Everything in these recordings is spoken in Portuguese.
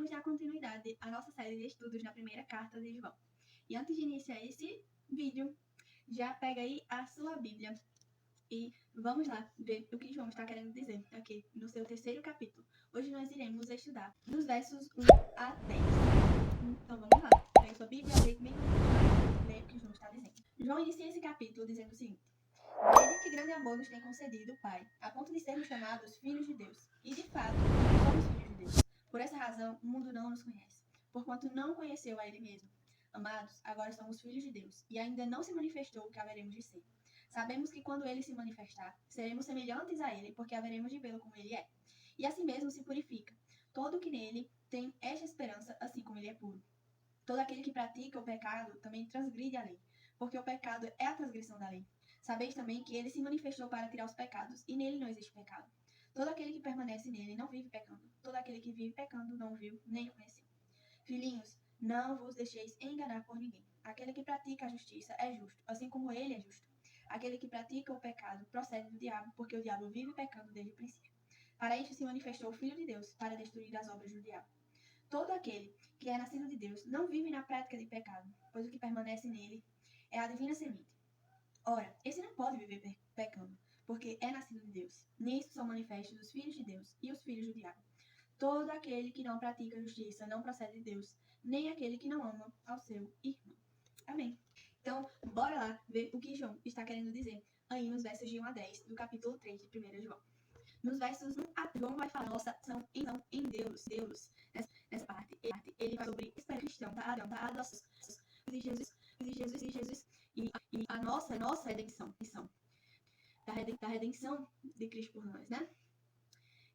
iremos dar continuidade à nossa série de estudos na primeira carta de João. E antes de iniciar esse vídeo, já pega aí a sua Bíblia e vamos lá ver o que João está querendo dizer aqui no seu terceiro capítulo. Hoje nós iremos estudar dos versos 1 a 10. Então vamos lá, pega sua Bíblia, leia comigo, leia o que João está dizendo. João inicia esse capítulo dizendo o seguinte: Vede que grande amor nos tem concedido o Pai, a ponto de sermos chamados filhos de Deus. E de fato, somos filhos de Deus. Por essa razão, o mundo não nos conhece, porquanto não conheceu a Ele mesmo. Amados, agora somos filhos de Deus, e ainda não se manifestou o que haveremos de ser. Sabemos que quando Ele se manifestar, seremos semelhantes a Ele, porque haveremos de vê-lo como Ele é. E assim mesmo se purifica todo o que nele tem esta esperança, assim como Ele é puro. Todo aquele que pratica o pecado também transgride a lei, porque o pecado é a transgressão da lei. Sabeis também que ele se manifestou para tirar os pecados, e nele não existe pecado. Todo aquele que permanece nele não vive pecando. Todo aquele que vive pecando não o viu, nem o conheceu. Filhinhos, não vos deixeis enganar por ninguém. Aquele que pratica a justiça é justo, assim como ele é justo. Aquele que pratica o pecado procede do diabo, porque o diabo vive pecando desde o princípio. Para isto se manifestou o Filho de Deus, para destruir as obras do diabo. Todo aquele que é nascido de Deus não vive na prática de pecado, pois o que permanece nele é a divina semente. Ora, esse não pode viver pecando, porque é nascido de Deus. Nisso são manifestos os filhos de Deus e os filhos do diabo. Todo aquele que não pratica justiça não procede de Deus, nem aquele que não ama ao seu irmão. Amém. Então, bora lá ver o que João está querendo dizer aí nos versos de 1 a 10 do capítulo 3 de 1 João. Nos versos 1 a 10, João vai falar nossa ação em Deus. Nessa parte, ele fala sobre espera cristão, da adoção de Jesus e a nossa redenção, da redenção de Cristo por nós, né?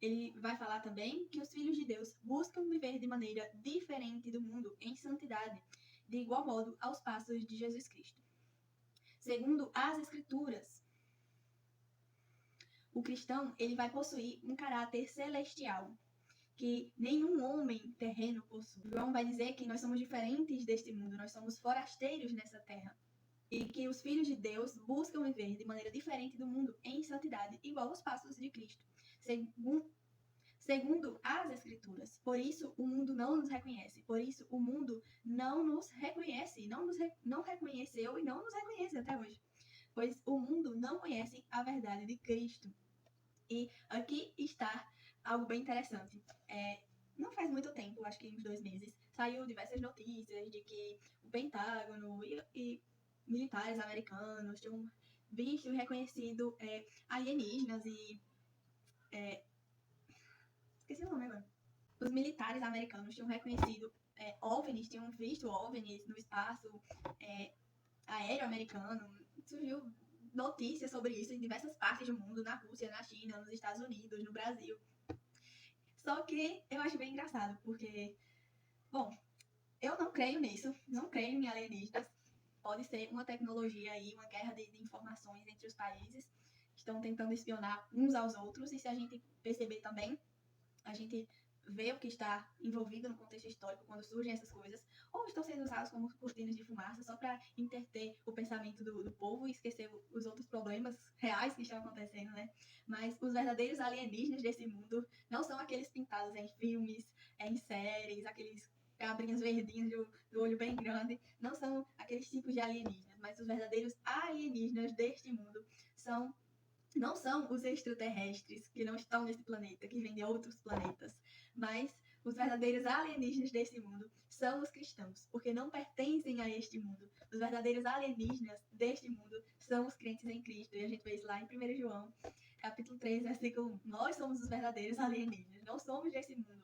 Ele vai falar também que os filhos de Deus buscam viver de maneira diferente do mundo, em santidade, de igual modo aos passos de Jesus Cristo. Segundo as Escrituras, o cristão ele vai possuir um caráter celestial, que nenhum homem terreno possui. João vai dizer que nós somos diferentes deste mundo, nós somos forasteiros nessa terra. E que os filhos de Deus buscam viver de maneira diferente do mundo, em santidade, igual aos passos de Cristo, segundo as Escrituras. Por isso, o mundo não nos reconhece. Por isso, o mundo não nos reconhece, não reconheceu e não nos reconhece até hoje. Pois o mundo não conhece a verdade de Cristo. E aqui está algo bem interessante. Não faz muito tempo, acho que uns 2 meses, saiu diversas notícias de que o Pentágono e militares americanos tinham visto e reconhecido alienígenas e... esqueci o nome agora. Os militares americanos tinham reconhecido OVNIs, tinham visto OVNIs no espaço aéreo americano. Surgiu notícias sobre isso em diversas partes do mundo, na Rússia, na China, nos Estados Unidos, no Brasil. Só que eu acho bem engraçado, porque, bom, eu não creio nisso, não creio em alienígenas. Pode ser uma tecnologia aí, uma guerra de informações entre os países que estão tentando espionar uns aos outros. E se a gente perceber também, a gente vê o que está envolvido no contexto histórico quando surgem essas coisas, ou estão sendo usados como cortinas de fumaça só para interter o pensamento do povo e esquecer os outros problemas reais que estão acontecendo, né? Mas os verdadeiros alienígenas desse mundo não são aqueles pintados em filmes, em séries, aqueles cabrinhas verdinhas do olho bem grande, não são aqueles tipos de alienígenas, mas os verdadeiros alienígenas deste mundo não são os extraterrestres que não estão nesse planeta, que vêm de outros planetas, mas os verdadeiros alienígenas desse mundo são os cristãos, porque não pertencem a este mundo. Os verdadeiros alienígenas deste mundo são os crentes em Cristo. E a gente vê isso lá em 1 João, capítulo 3, versículo 1. Nós somos os verdadeiros alienígenas, não somos desse mundo.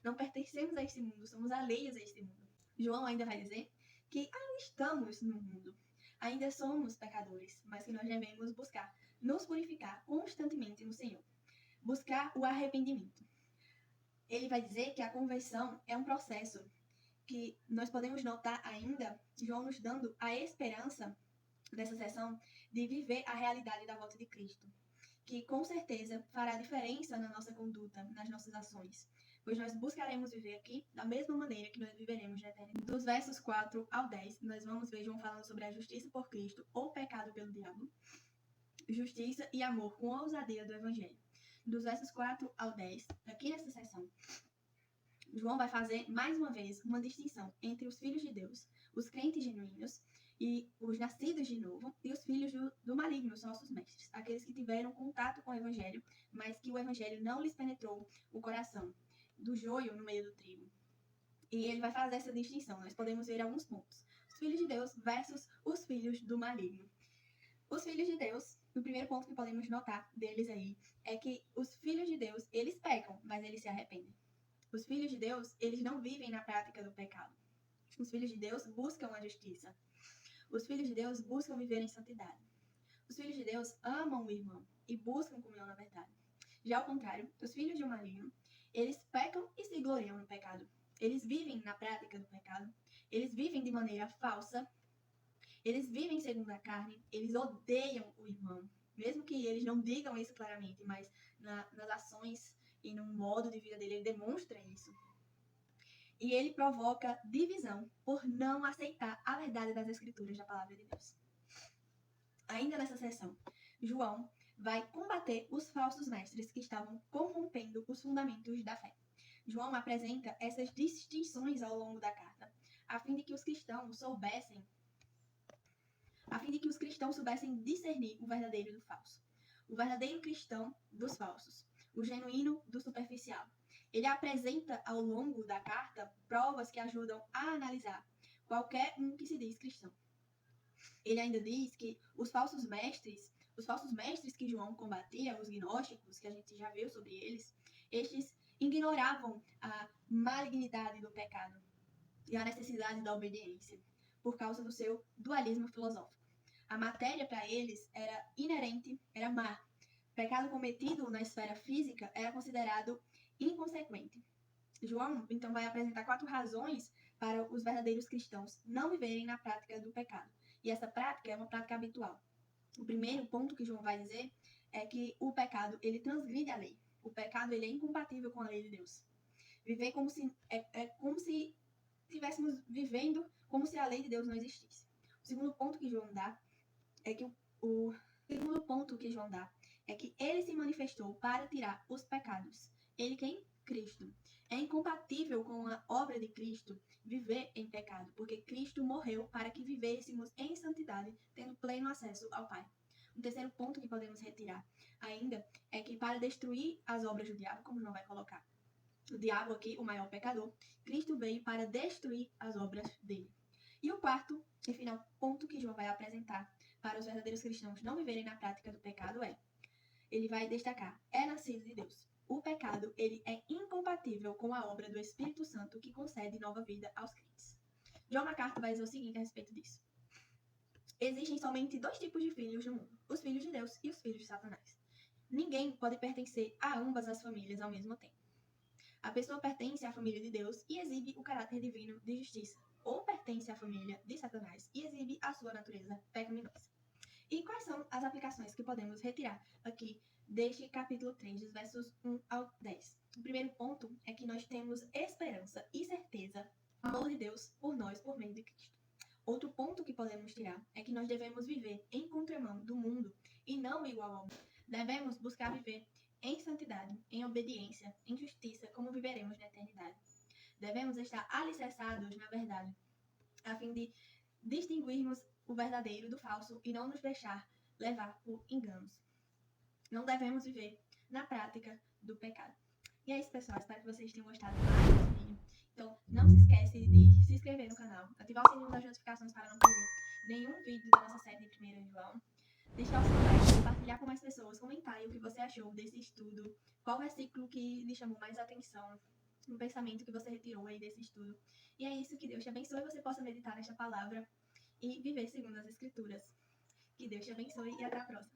Não pertencemos a este mundo, somos alheios a este mundo. João ainda vai dizer que ainda estamos no mundo, ainda somos pecadores, mas que nós devemos buscar nos purificar constantemente no Senhor. Buscar o arrependimento. Ele vai dizer que a conversão é um processo que nós podemos notar ainda, João nos dando a esperança dessa sessão de viver a realidade da volta de Cristo, que com certeza fará diferença na nossa conduta, nas nossas ações, pois nós buscaremos viver aqui da mesma maneira que nós viveremos na eternidade. Dos versos 4 ao 10, nós vamos ver João falando sobre a justiça por Cristo ou pecado pelo diabo, justiça e amor com a ousadia do Evangelho. Dos versos 4 ao 10, aqui nessa seção, João vai fazer, mais uma vez, uma distinção entre os filhos de Deus, os crentes genuínos, e os nascidos de novo, e os filhos do maligno, os nossos mestres, aqueles que tiveram contato com o evangelho, mas que o evangelho não lhes penetrou o coração, do joio no meio do trigo. E ele vai fazer essa distinção. Nós podemos ver alguns pontos. Os filhos de Deus versus os filhos do maligno. Os filhos de Deus, o primeiro ponto que podemos notar deles aí, é que os filhos de Deus, eles pecam, mas eles se arrependem. Os filhos de Deus, eles não vivem na prática do pecado. Os filhos de Deus buscam a justiça. Os filhos de Deus buscam viver em santidade. Os filhos de Deus amam o irmão e buscam comunhão na verdade. Já ao contrário, os filhos do maligno, eles pecam e se gloriam no pecado. Eles vivem na prática do pecado. Eles vivem de maneira falsa. Eles vivem segundo a carne. Eles odeiam o irmão. Mesmo que eles não digam isso claramente, mas nas ações e no modo de vida dele, ele demonstra isso. E ele provoca divisão por não aceitar a verdade das escrituras da palavra de Deus. Ainda nessa sessão, João vai combater os falsos mestres que estavam corrompendo os fundamentos da fé. João apresenta essas distinções ao longo da carta, a fim de que os cristãos soubessem discernir o verdadeiro do falso. O verdadeiro cristão dos falsos, o genuíno do superficial. Ele apresenta ao longo da carta provas que ajudam a analisar qualquer um que se diz cristão. Ele ainda diz que os falsos mestres que João combatia, os gnósticos, que a gente já viu sobre eles, estes ignoravam a malignidade do pecado e a necessidade da obediência, por causa do seu dualismo filosófico. A matéria para eles era inerente, era má. O pecado cometido na esfera física era considerado inconsequente. João, então, vai apresentar 4 razões para os verdadeiros cristãos não viverem na prática do pecado. E essa prática é uma prática habitual. O primeiro ponto que João vai dizer é que o pecado, ele transgride a lei. O pecado, ele é incompatível com a lei de Deus. Viver como se estivéssemos vivendo como se a lei de Deus não existisse. O segundo ponto que João dá é que ele se manifestou para tirar os pecados. Ele quem? Cristo. É incompatível com a obra de Cristo viver em pecado, porque Cristo morreu para que vivêssemos em santidade, tendo pleno acesso ao Pai. Um terceiro ponto que podemos retirar ainda é que para destruir as obras do diabo, como João vai colocar, o diabo aqui, o maior pecador, Cristo veio para destruir as obras dele. E o quarto e final ponto que João vai apresentar para os verdadeiros cristãos não viverem na prática do pecado ele vai destacar, é nascido de Deus. O pecado, ele é incompatível com a obra do Espírito Santo que concede nova vida aos crentes. John MacArthur vai dizer o seguinte a respeito disso. Existem somente 2 tipos de filhos no mundo, os filhos de Deus e os filhos de Satanás. Ninguém pode pertencer a ambas as famílias ao mesmo tempo. A pessoa pertence à família de Deus e exibe o caráter divino de justiça, ou pertence à família de Satanás e exibe a sua natureza pecaminosa. E quais são as aplicações que podemos retirar aqui deste capítulo 3, dos versos 1 ao 10? O primeiro ponto é que nós temos esperança e certeza do amor de Deus por nós, por meio de Cristo. Outro ponto que podemos tirar é que nós devemos viver em contramão do mundo e não igual ao mundo. Devemos buscar viver em santidade, em obediência, em justiça, como viveremos na eternidade. Devemos estar alicerçados na verdade, a fim de distinguirmos o verdadeiro do falso e não nos deixar levar por enganos. Não devemos viver na prática do pecado. E é isso, pessoal. Espero que vocês tenham gostado mais desse vídeo. Então, não se esquece de se inscrever no canal, ativar o sininho das notificações para não perder nenhum vídeo da nossa série de 1º João. Deixar o seu like, compartilhar com mais pessoas, comentar aí o que você achou desse estudo, qual versículo que lhe chamou mais atenção, um pensamento que você retirou aí desse estudo. E é isso, que Deus te abençoe e você possa meditar nesta palavra e viver segundo as Escrituras. Que Deus te abençoe e até a próxima.